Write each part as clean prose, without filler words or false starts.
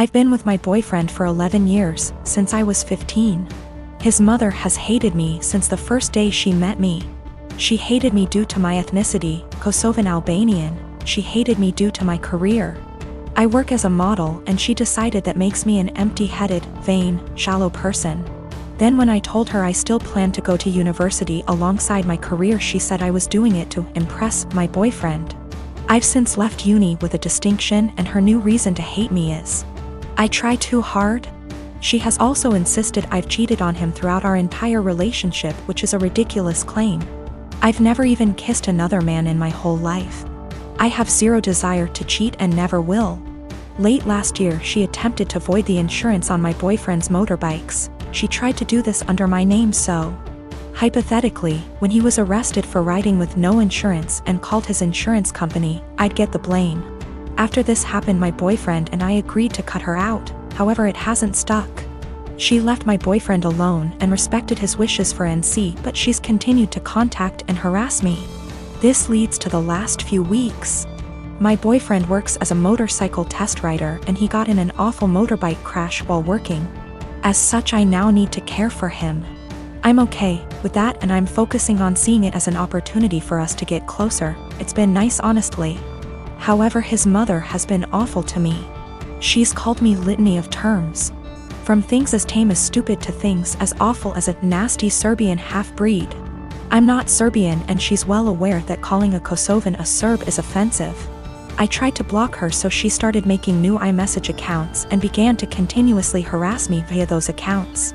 I've been with my boyfriend for 11 years, since I was 15. His mother has hated me since the first day she met me. She hated me due to my ethnicity, Kosovan Albanian. She hated me due to my career. I work as a model, and she decided that makes me an empty-headed, vain, shallow person. Then when I told her I still planned to go to university alongside my career, she said I was doing it to impress my boyfriend. I've since left uni with a distinction, and her new reason to hate me is I try too hard. She has also insisted I've cheated on him throughout our entire relationship, which is a ridiculous claim. I've never even kissed another man in my whole life. I have zero desire to cheat and never will. Late last year, she attempted to void the insurance on my boyfriend's motorbikes. She tried to do this under my name, so hypothetically, when he was arrested for riding with no insurance and called his insurance company, I'd get the blame. After this happened, my boyfriend and I agreed to cut her out. However, it hasn't stuck. She left my boyfriend alone and respected his wishes for NC, but she's continued to contact and harass me. This leads to the last few weeks. My boyfriend works as a motorcycle test rider, and he got in an awful motorbike crash while working. As such, I now need to care for him. I'm okay with that, and I'm focusing on seeing it as an opportunity for us to get closer. It's been nice, honestly. However, his mother has been awful to me. She's called me litany of terms. From things as tame as stupid to things as awful as a nasty Serbian half-breed. I'm not Serbian, and she's well aware that calling a Kosovan a Serb is offensive. I tried to block her, so she started making new iMessage accounts and began to continuously harass me via those accounts.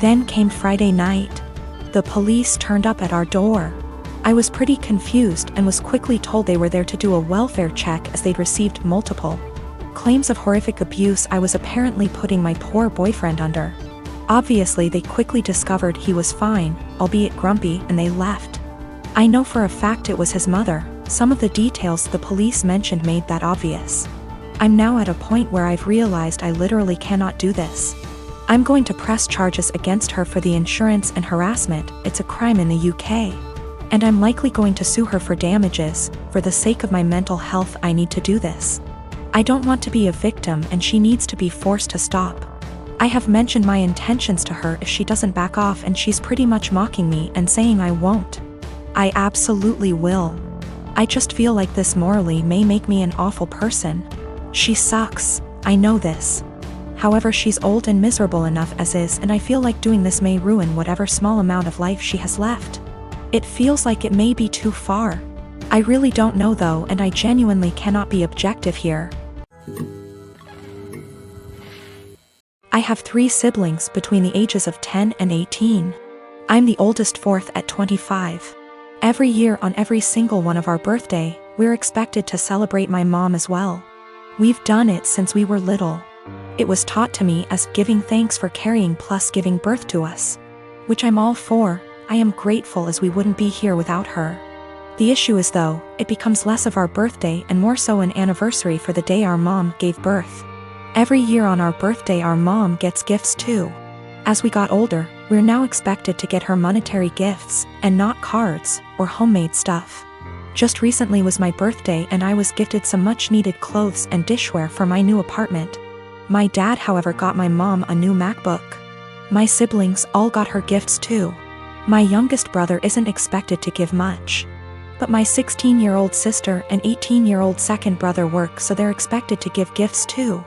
Then came Friday night. The police turned up at our door. I was pretty confused and was quickly told they were there to do a welfare check as they'd received multiple claims of horrific abuse I was apparently putting my poor boyfriend under. Obviously, they quickly discovered he was fine, albeit grumpy, and they left. I know for a fact it was his mother. Some of the details the police mentioned made that obvious. I'm now at a point where I've realized I literally cannot do this. I'm going to press charges against her for the insurance and harassment. It's a crime in the UK. And I'm likely going to sue her for damages. For the sake of my mental health, I need to do this. I don't want to be a victim, and she needs to be forced to stop. I have mentioned my intentions to her if she doesn't back off, and she's pretty much mocking me and saying I won't. I absolutely will. I just feel like this morally may make me an awful person. She sucks, I know this. However, she's old and miserable enough as is, and I feel like doing this may ruin whatever small amount of life she has left. It feels like it may be too far. I really don't know though, and I genuinely cannot be objective here. I have 3 siblings between the ages of 10 and 18. I'm the oldest, fourth at 25. Every year on every single one of our birthday, we're expected to celebrate my mom as well. We've done it since we were little. It was taught to me as giving thanks for carrying plus giving birth to us. Which I'm all for. I am grateful, as we wouldn't be here without her. The issue is though, it becomes less of our birthday and more so an anniversary for the day our mom gave birth. Every year on our birthday our mom gets gifts too. As we got older, we're now expected to get her monetary gifts, and not cards, or homemade stuff. Just recently was my birthday and I was gifted some much needed clothes and dishware for my new apartment. My dad, however, got my mom a new MacBook. My siblings all got her gifts too. My youngest brother isn't expected to give much. But my 16-year-old sister and 18-year-old second brother work, so they're expected to give gifts too.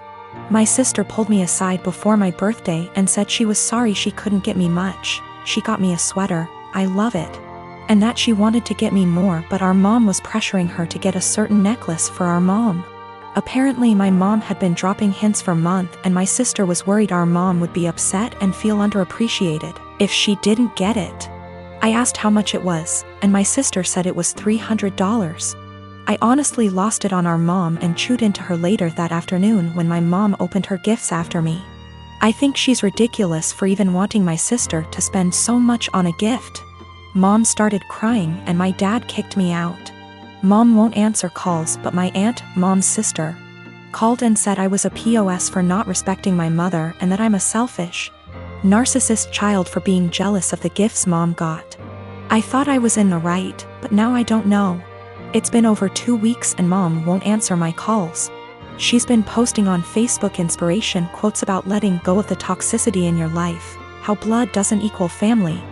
My sister pulled me aside before my birthday and said she was sorry she couldn't get me much. She got me a sweater, I love it. And that she wanted to get me more, but our mom was pressuring her to get a certain necklace for our mom. Apparently my mom had been dropping hints for months, and my sister was worried our mom would be upset and feel underappreciated if she didn't get it. I asked how much it was, and my sister said it was $300. I honestly lost it on our mom and chewed into her later that afternoon when my mom opened her gifts after me. I think she's ridiculous for even wanting my sister to spend so much on a gift. Mom started crying and my dad kicked me out. Mom won't answer calls, but my aunt, mom's sister, called and said I was a POS for not respecting my mother and that I'm a selfish, narcissist child for being jealous of the gifts mom got. I thought I was in the right, but now I don't know. It's been over 2 weeks and mom won't answer my calls. She's been posting on Facebook inspiration quotes about letting go of the toxicity in your life, how blood doesn't equal family,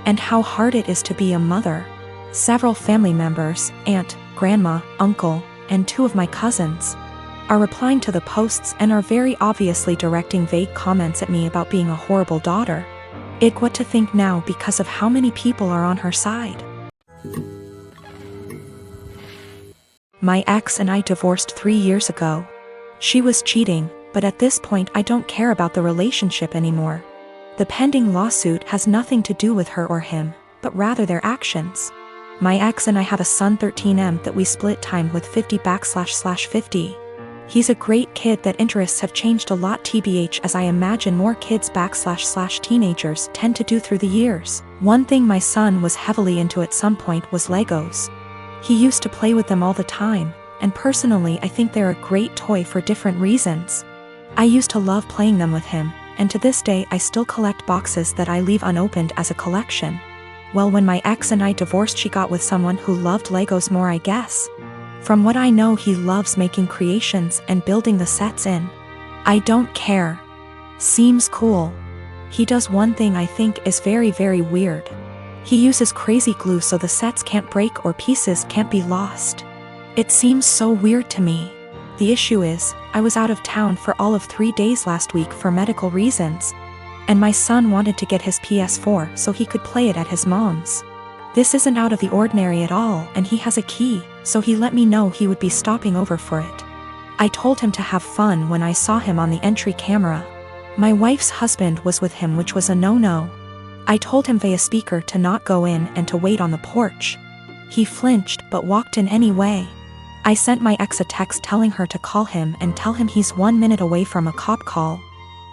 and how hard it is to be a mother. Several family members, aunt, grandma, uncle, and 2 of my cousins, are replying to the posts and are very obviously directing vague comments at me about being a horrible daughter. What to think now because of how many people are on her side. My ex and I divorced 3 years ago. She was cheating, but at this point I don't care about the relationship anymore. The pending lawsuit has nothing to do with her or him, but rather their actions. My ex and I have a son 13M that we split time with 50//50. He's a great kid that interests have changed a lot tbh as I imagine more kids/teenagers tend to do through the years. One thing my son was heavily into at some point was Legos. He used to play with them all the time, and personally I think they're a great toy for different reasons. I used to love playing them with him, and to this day I still collect boxes that I leave unopened as a collection. Well, when my ex and I divorced, she got with someone who loved Legos more, I guess. From what I know, he loves making creations and building the sets in. I don't care. Seems cool. He does one thing I think is very weird. He uses crazy glue so the sets can't break or pieces can't be lost. It seems so weird to me. The issue is, I was out of town for all of 3 days last week for medical reasons, and my son wanted to get his PS4 so he could play it at his mom's. This isn't out of the ordinary at all, and he has a key, so he let me know he would be stopping over for it. I told him to have fun when I saw him on the entry camera. My wife's husband was with him, which was a no-no. I told him via speaker to not go in and to wait on the porch. He flinched but walked in anyway. I sent my ex a text telling her to call him and tell him he's 1 minute away from a cop call.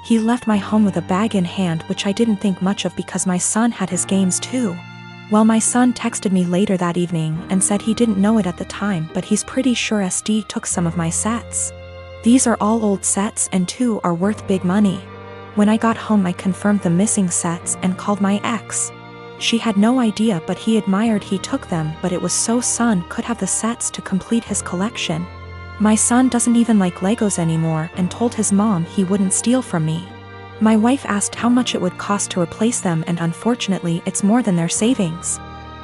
He left my home with a bag in hand, which I didn't think much of because my son had his games too. Well, my son texted me later that evening and said he didn't know it at the time, but he's pretty sure SD took some of my sets. These are all old sets and 2 are worth big money. When I got home I confirmed the missing sets and called my ex. She had no idea, but he admired he took them, but it was so son could have the sets to complete his collection. My son doesn't even like Legos anymore and told his mom he wouldn't steal from me. My wife asked how much it would cost to replace them, and unfortunately it's more than their savings.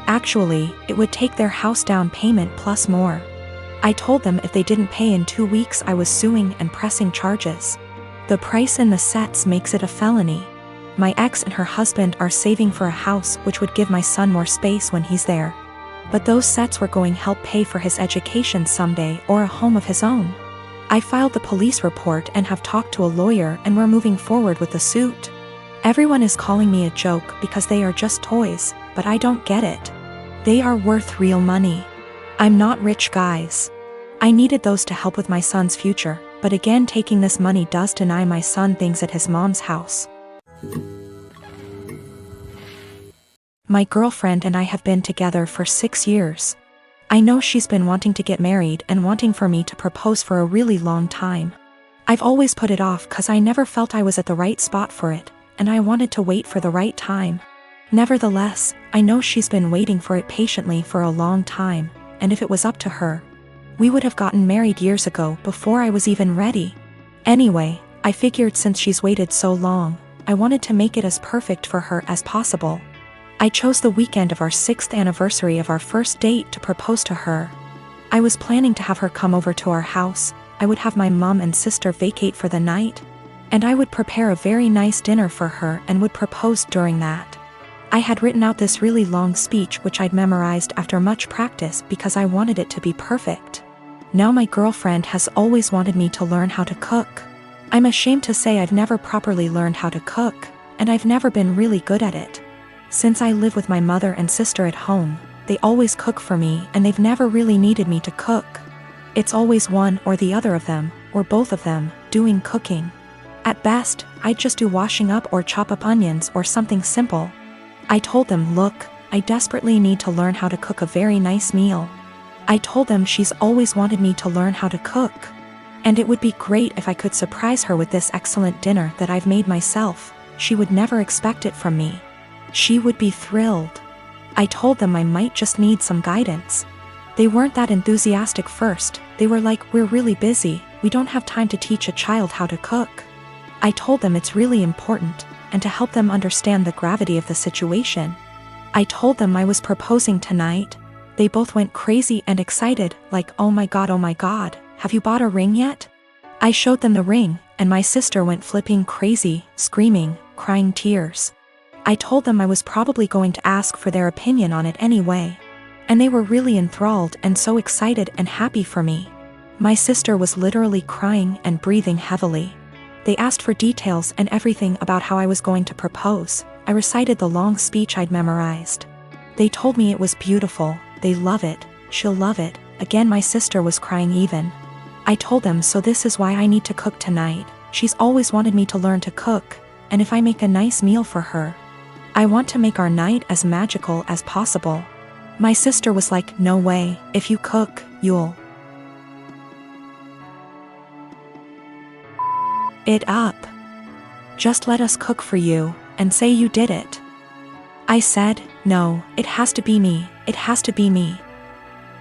Actually, it would take their house down payment plus more. I told them if they didn't pay in 2 weeks I was suing and pressing charges. The price in the sets makes it a felony. My ex and her husband are saving for a house which would give my son more space when he's there. But those sets were going to help pay for his education someday or a home of his own. I filed the police report and have talked to a lawyer, and we're moving forward with the suit. Everyone is calling me a joke because they are just toys, but I don't get it. They are worth real money. I'm not rich, guys. I needed those to help with my son's future, but again taking this money does deny my son things at his mom's house. My girlfriend and I have been together for 6 years. I know she's been wanting to get married and wanting for me to propose for a really long time. I've always put it off cause I never felt I was at the right spot for it, and I wanted to wait for the right time. Nevertheless, I know she's been waiting for it patiently for a long time, and if it was up to her, we would have gotten married years ago before I was even ready. Anyway, I figured since she's waited so long, I wanted to make it as perfect for her as possible. I chose the weekend of our 6th anniversary of our first date to propose to her. I was planning to have her come over to our house, I would have my mom and sister vacate for the night, and I would prepare a very nice dinner for her and would propose during that. I had written out this really long speech which I'd memorized after much practice because I wanted it to be perfect. Now my girlfriend has always wanted me to learn how to cook. I'm ashamed to say I've never properly learned how to cook, and I've never been really good at it. Since I live with my mother and sister at home, they always cook for me and they've never really needed me to cook. It's always one or the other of them, or both of them, doing cooking. At best, I'd just do washing up or chop up onions or something simple. I told them, look, I desperately need to learn how to cook a very nice meal. I told them she's always wanted me to learn how to cook, and it would be great if I could surprise her with this excellent dinner that I've made myself. She would never expect it from me. She would be thrilled. I told them I might just need some guidance. They weren't that enthusiastic first, they were like, we're really busy, We don't have time to teach a child how to cook. I told them it's really important, and to help them understand the gravity of the situation. I told them I was proposing tonight. They both went crazy and excited, like, oh my god, have you bought a ring yet? I showed them the ring, and my sister went flipping crazy, screaming, crying tears. I told them I was probably going to ask for their opinion on it anyway. And they were really enthralled and so excited and happy for me. My sister was literally crying and breathing heavily. They asked for details and everything about how I was going to propose. I recited the long speech I'd memorized. They told me it was beautiful, they love it, she'll love it. Again, my sister was crying even. I told them, so this is why I need to cook tonight. She's always wanted me to learn to cook, and if I make a nice meal for her, I want to make our night as magical as possible. My sister was like, no way, if you cook, you'll it up. Just let us cook for you, and say you did it. I said, no, it has to be me, it has to be me.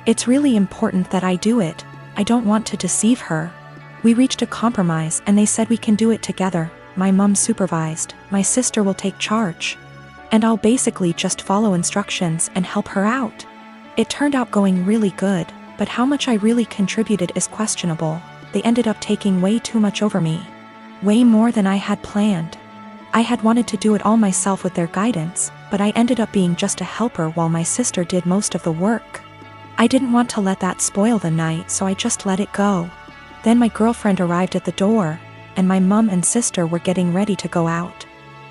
It's really important that I do it, I don't want to deceive her. We reached a compromise and they said we can do it together. My mom supervised, my sister will take charge. And I'll basically just follow instructions and help her out. It turned out going really good, but how much I really contributed is questionable. They ended up taking way too much over me. Way more than I had planned. I had wanted to do it all myself with their guidance, but I ended up being just a helper while my sister did most of the work. I didn't want to let that spoil the night, so I just let it go. Then my girlfriend arrived at the door, and my mom and sister were getting ready to go out.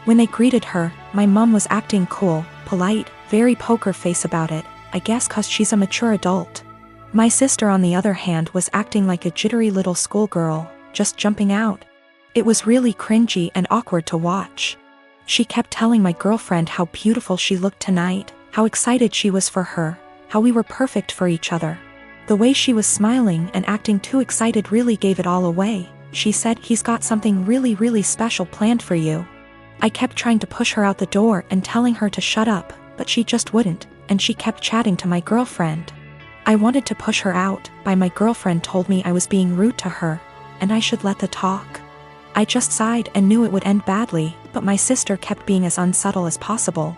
When they greeted her, my mom was acting cool, polite, very poker face about it, I guess 'cause she's a mature adult. My sister on the other hand was acting like a jittery little schoolgirl, just jumping out. It was really cringy and awkward to watch. She kept telling my girlfriend how beautiful she looked tonight, how excited she was for her, how we were perfect for each other. The way she was smiling and acting too excited really gave it all away. She said, he's got something really special planned for you. I kept trying to push her out the door and telling her to shut up, but she just wouldn't, and she kept chatting to my girlfriend. I wanted to push her out, but my girlfriend told me I was being rude to her, and I should let the talk. I just sighed and knew it would end badly, but my sister kept being as unsubtle as possible.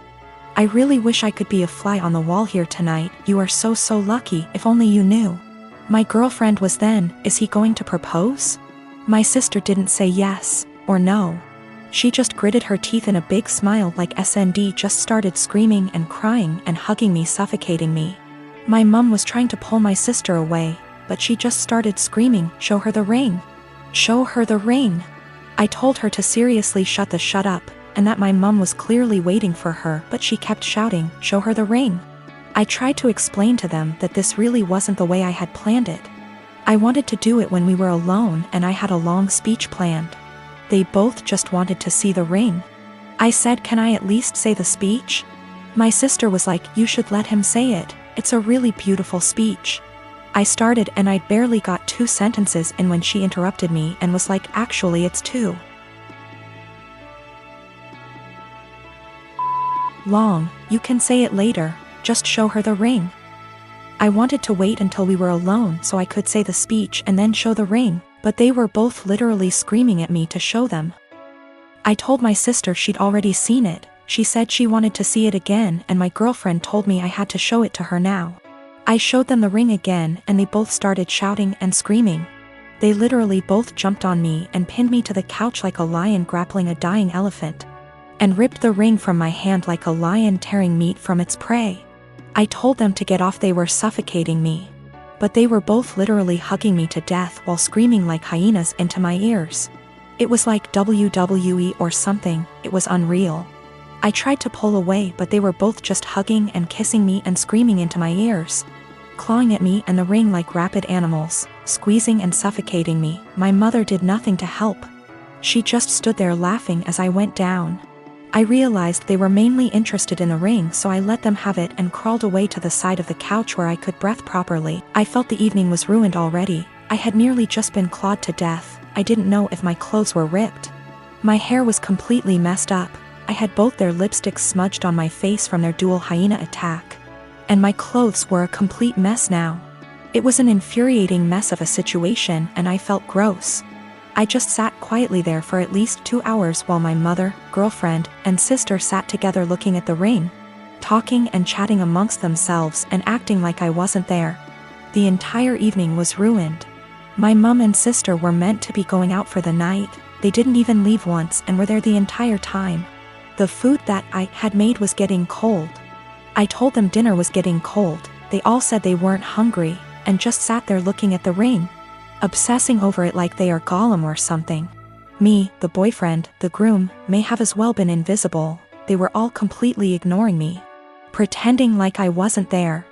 I really wish I could be a fly on the wall here tonight, you are so lucky, if only you knew. My girlfriend was then, is he going to propose? My sister didn't say yes, or no. She just gritted her teeth in a big smile like SND, just started screaming and crying and hugging me, suffocating me. My mom was trying to pull my sister away, but she just started screaming, show her the ring. Show her the ring. I told her to seriously shut up, and that my mom was clearly waiting for her, but she kept shouting, show her the ring. I tried to explain to them that this really wasn't the way I had planned it. I wanted to do it when we were alone and I had a long speech planned. They both just wanted to see the ring. I said, can I at least say the speech? My sister was like, you should let him say it, it's a really beautiful speech. I started and I barely got 2 sentences in when she interrupted me and was like, actually it's 2. Long, you can say it later, just show her the ring. I wanted to wait until we were alone so I could say the speech and then show the ring, but they were both literally screaming at me to show them. I told my sister she'd already seen it, she said she wanted to see it again, and my girlfriend told me I had to show it to her now. I showed them the ring again and they both started shouting and screaming. They literally both jumped on me and pinned me to the couch like a lion grappling a dying elephant, and ripped the ring from my hand like a lion tearing meat from its prey. I told them to get off, they were suffocating me. But they were both literally hugging me to death while screaming like hyenas into my ears. It was like WWE or something, it was unreal. I tried to pull away, but they were both just hugging and kissing me and screaming into my ears, clawing at me and the ring like rabid animals, squeezing and suffocating me. My mother did nothing to help. She just stood there laughing as I went down. I realized they were mainly interested in the ring, so I let them have it and crawled away to the side of the couch where I could breathe properly. I felt the evening was ruined already. I had nearly just been clawed to death. I didn't know if my clothes were ripped. My hair was completely messed up. I had both their lipsticks smudged on my face from their dual hyena attack. And my clothes were a complete mess now. It was an infuriating mess of a situation and I felt gross. I just sat quietly there for at least 2 hours while my mother, girlfriend, and sister sat together looking at the ring, talking and chatting amongst themselves and acting like I wasn't there. The entire evening was ruined. My mom and sister were meant to be going out for the night. They didn't even leave once and were there the entire time. The food that I had made was getting cold. I told them dinner was getting cold. They all said they weren't hungry and just sat there looking at the ring, obsessing over it like they are Gollum or something. Me, the boyfriend, the groom, may have as well been invisible. They were all completely ignoring me, pretending like I wasn't there.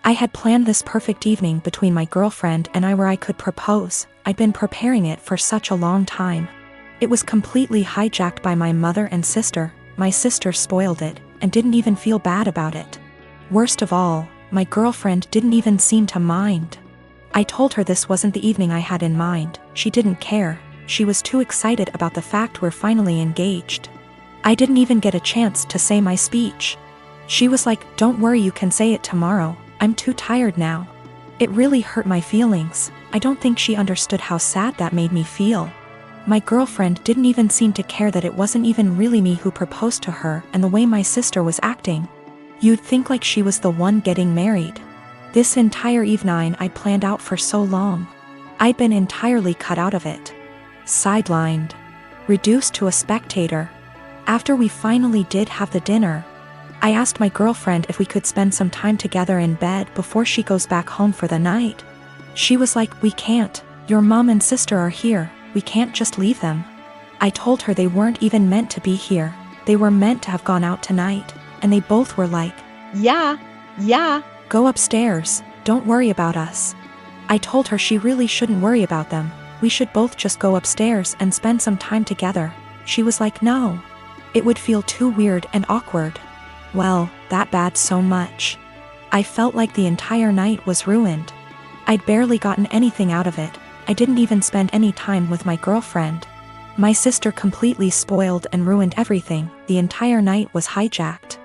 I had planned this perfect evening between my girlfriend and I where I could propose. I'd been preparing it for such a long time. It was completely hijacked by my mother and sister. My sister spoiled it and didn't even feel bad about it. Worst of all, my girlfriend didn't even seem to mind. I told her this wasn't the evening I had in mind. She didn't care. She was too excited about the fact we're finally engaged. I didn't even get a chance to say my speech. She was like, "Don't worry, you can say it tomorrow. I'm too tired now." It really hurt my feelings. I don't think she understood how sad that made me feel. My girlfriend didn't even seem to care that it wasn't even really me who proposed to her, and the way my sister was acting, you'd think like she was the one getting married. This entire evening I'd planned out for so long. I'd been entirely cut out of it. Sidelined. Reduced to a spectator. After we finally did have the dinner, I asked my girlfriend if we could spend some time together in bed before she goes back home for the night. She was like, "We can't. Your mom and sister are here. We can't just leave them." I told her they weren't even meant to be here. They were meant to have gone out tonight, and they both were like, Yeah. Go upstairs. Don't worry about us." I told her she really shouldn't worry about them. We should both just go upstairs and spend some time together. She was like, "No. It would feel too weird and awkward." Well, that bad so much. I felt like the entire night was ruined. I'd barely gotten anything out of it. I didn't even spend any time with my girlfriend. My sister completely spoiled and ruined everything. The entire night was hijacked.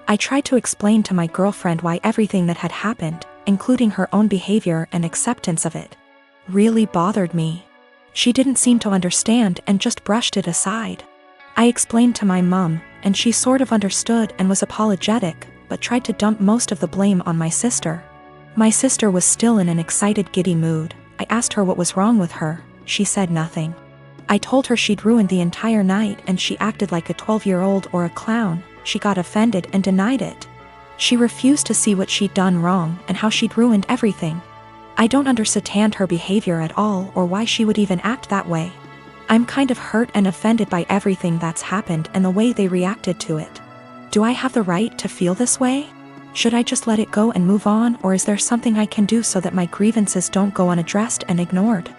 I tried to explain to my girlfriend why everything that had happened, including her own behavior and acceptance of it, really bothered me. She didn't seem to understand and just brushed it aside. I explained to my mom, and she sort of understood and was apologetic, but tried to dump most of the blame on my sister. My sister was still in an excited, giddy mood. I asked her what was wrong with her. She said nothing. I told her she'd ruined the entire night and she acted like a 12-year-old or a clown. She got offended and denied it. She refused to see what she'd done wrong and how she'd ruined everything. I don't understand her behavior at all or why she would even act that way. I'm kind of hurt and offended by everything that's happened and the way they reacted to it. Do I have the right to feel this way? Should I just let it go and move on, or is there something I can do so that my grievances don't go unaddressed and ignored?